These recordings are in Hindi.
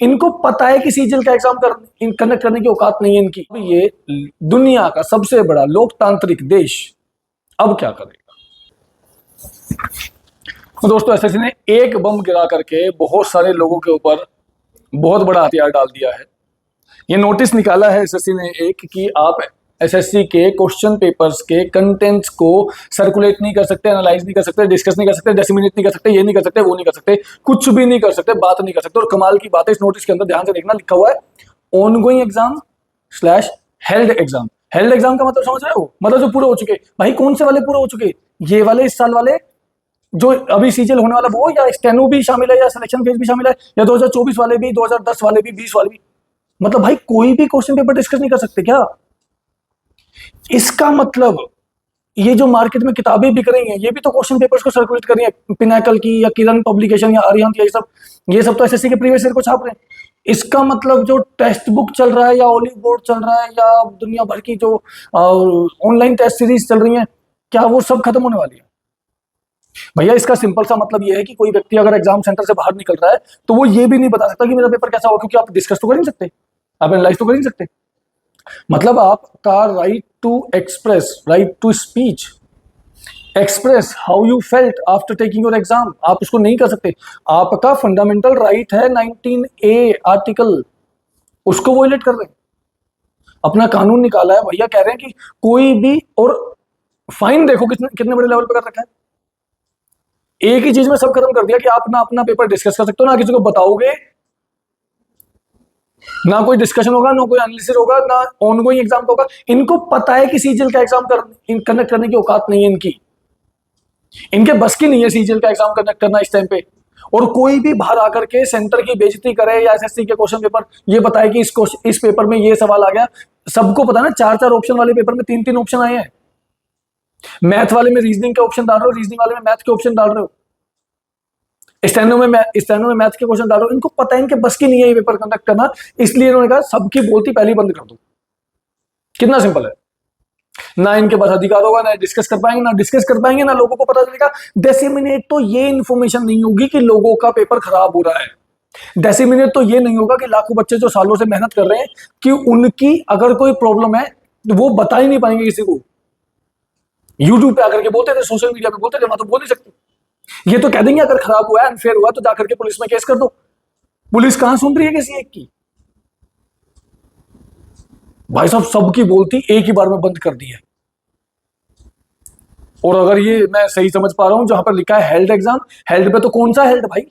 इनको पता है कि सीजीएल का एग्जाम कंडक्ट करने की औकात नहीं है इनकी। ये दुनिया का सबसे बड़ा लोकतांत्रिक देश अब क्या करेगा? तो दोस्तों, एसएससी ने एक बम गिरा करके बहुत सारे लोगों के ऊपर बहुत बड़ा हथियार डाल दिया है। ये नोटिस निकाला है एसएससी ने एक कि आप एसएससी के क्वेश्चन पेपर्स के कंटेंट्स को सर्कुलेट नहीं कर सकते, एनालाइज नहीं कर सकते, डिस्कस नहीं कर सकते, डिसमिनेट नहीं कर सकते, ये नहीं कर सकते, वो नहीं कर सकते, कुछ भी नहीं कर सकते, बात नहीं कर सकते। और कमाल की बात है, इस नोटिस के अंदर ध्यान से देखना, लिखा हुआ है ongoing exam slash held exam. Held exam का मतलब समझ रहे हो? मतलब जो पूरे हो चुके। भाई कौन से वाले पूरे हो चुके? ये वाले इस साल वाले जो अभी सीजीएल होने वाला वो, या स्टेनो भी शामिल है, या सिलेक्शन फेज भी शामिल है, या 2024 वाले भी, 2010 वाले भी, 20 वाले भी। मतलब भाई कोई भी क्वेश्चन पेपर डिस्कस नहीं कर सकते क्या? इसका मतलब ये जो मार्केट में किताबें बिक रही हैं, ये भी तो क्वेश्चन पेपर्स को सर्कुलेट कर रही है, पिनाकल की या किरण पब्लिकेशन या अरिहंत, ये सब तो एसएससी के प्रीवियस ईयर को छाप रहे हैं। इसका मतलब जो टेक्स्ट बुक चल रहा है, या ओलिव बोर्ड चल रहा है, या दुनिया भर की जो ऑनलाइन टेस्ट सीरीज चल रही है, क्या वो सब खत्म होने वाली है? भैया इसका सिंपल सा मतलब ये है कि कोई व्यक्ति अगर एग्जाम सेंटर से बाहर निकल रहा है तो वो ये भी नहीं बता सकता कि मेरा पेपर कैसा होगा, क्योंकि आप डिस्कस तो कर नहीं सकते, आप एनालाइज तो कर नहीं सकते। मतलब आपका right to express, right to speech, express how you felt after taking your exam, आप उसको नहीं कर सकते। आपका फंडामेंटल राइट है 19A आर्टिकल, उसको वोलेट कर रहे हैं। अपना कानून निकाला है भैया, कह रहे हैं कि कोई भी, और फाइन देखो कितने बड़े लेवल पर कर रखा है। एक ही चीज में सब खत्म कर दिया कि आप ना अपना पेपर डिस्कस कर सकते हो, ना किसी को बताओगे, ना कोई डिस्कशन होगा, ना कोई एनालिसिस होगा, ना ऑनगोइंग एग्जाम का होगा। इनको पता है कि सीजीएल का एग्जाम कंडक्ट करने की औकात नहीं है इनकी, इनके बस की नहीं है सीजीएल का एग्जाम कंडक्ट करना इस टाइम पे। और कोई भी बाहर आकर के सेंटर की बेइज्जती करे, या एसएससी के क्वेश्चन पेपर ये बताए कि इस पेपर में ये सवाल आ गया। सबको पता ना, 4-4 ऑप्शन वाले पेपर में 3-3 ऑप्शन आए हैं। मैथ वाले में रीजनिंग के ऑप्शन डाल रहे हो, रीजनिंग वाले में मैथ के ऑप्शन डाल रहे हो, स्टेनो में मैथ के क्वेश्चन डाल रहे हो। इनको पता है इनके बस की नहीं है ये पेपर कंडक्ट करना, इसलिए इन्होंने कहा सबकी बोलती पहले ही बंद कर दो। कितना सिंपल है। ना इनके पास अधिकार होगा, ना डिस्कस कर पाएंगे, ना लोगों को पता चलेगा। डिसमिनेट तो ये इन्फॉर्मेशन नहीं होगी कि लोगों का पेपर खराब हो रहा है। डिसमिनेट तो ये नहीं होगा कि लाखों बच्चे जो सालों से मेहनत कर रहे हैं, कि उनकी अगर कोई प्रॉब्लम है तो वो बता ही नहीं पाएंगे किसी को। यूट्यूब पे आकर के बोलते थे, सोशल मीडिया पे बोलते थे, वहां तो बोल नहीं सकते। ये तो कह देंगे अगर खराब हुआ है, अनफेयर हुआ, तो जाकर के पुलिस में केस कर दो। पुलिस कहां सुन रही है किसी एक की? भाई साहब सबकी बोलती एक ही बार में बंद कर दी है। और अगर ये मैं सही समझ पा रहा हूं, जहां पर लिखा है हेल्ड एग्जाम, हेल्ड पे तो कौन सा हेल्ड भाई?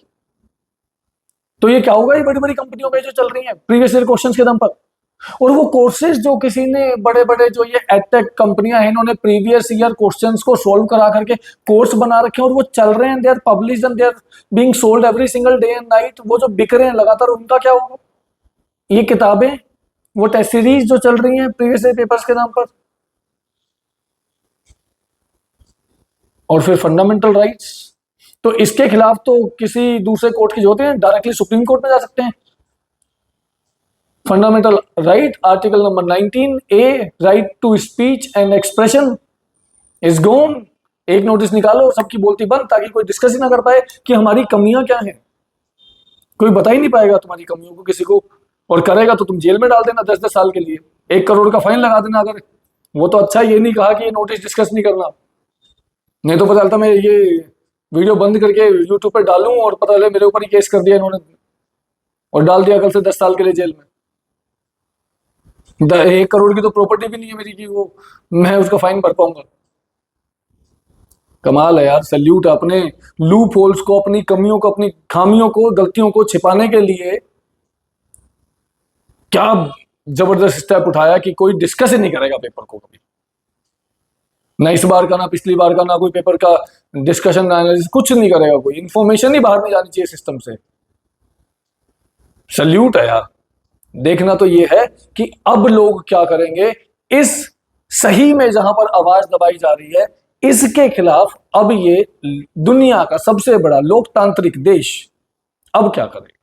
तो ये क्या होगा, ये बड़ी बड़ी कंपनियों पे जो चल रही है प्रीवियस ईयर क्वेश्चंस के दम पर। और वो कोर्सेज जो किसी ने, बड़े बड़े जो ये एडटेक कंपनियां हैं, इन्होंने प्रीवियस ईयर क्वेश्चंस को सोल्व करा करके कोर्स बना रखे हैं, और वो चल रहे हैं, they are published and they are being sold every single day and night. वो जो बिक रहे हैं लगातार, उनका क्या होगा? ये किताबें, वो टेस्ट सीरीज जो चल रही हैं प्रीवियस ईयर पेपर्स के नाम पर, और फिर फंडामेंटल राइट्स। तो इसके खिलाफ तो किसी दूसरे कोर्ट की जरूरत है, डायरेक्टली सुप्रीम कोर्ट में जा सकते हैं। Fundamental right article number 19A, right to speech and expression is gone. एक नोटिस निकालो, सबकी बोलती बंद, ताकि कोई डिस्कस ही ना कर पाए कि हमारी कमियां क्या हैं। कोई बता ही नहीं पाएगा तुम्हारी कमियों को किसी को, और करेगा तो तुम जेल में डाल देना 10-10 साल के लिए, 1 करोड़ का फाइन लगा देना अगर। वो तो अच्छा ये नहीं कहा कि ये नोटिस डिस्कस नहीं करना, नहीं तो पता चलता मैं ये वीडियो बंद करके यूट्यूब पर डालूं और पता चले मेरे ऊपर ही केस कर दिया इन्होंने, और डाल दिया कल से 10 साल के लिए जेल में। 1 करोड़ की तो प्रॉपर्टी भी नहीं है मेरी कि वो मैं उसका फाइन भर पाऊंगा। कमाल है यार। सैल्यूट है अपने लूप होल्स को, अपनी कमियों को, अपनी खामियों को, गलतियों को छिपाने के लिए क्या जबरदस्त स्टेप उठाया कि कोई डिस्कस ही नहीं करेगा पेपर को कभी। ना इस बार का, ना पिछली बार का, ना कोई पेपर का डिस्कशन, ना एनालिसिस, कुछ नहीं करेगा कोई। इंफॉर्मेशन ही बाहर नहीं जानी चाहिए सिस्टम से। सैल्यूट है यार। देखना तो ये है कि अब लोग क्या करेंगे इस सही में, जहां पर आवाज दबाई जा रही है, इसके खिलाफ अब ये दुनिया का सबसे बड़ा लोकतांत्रिक देश अब क्या करेगा।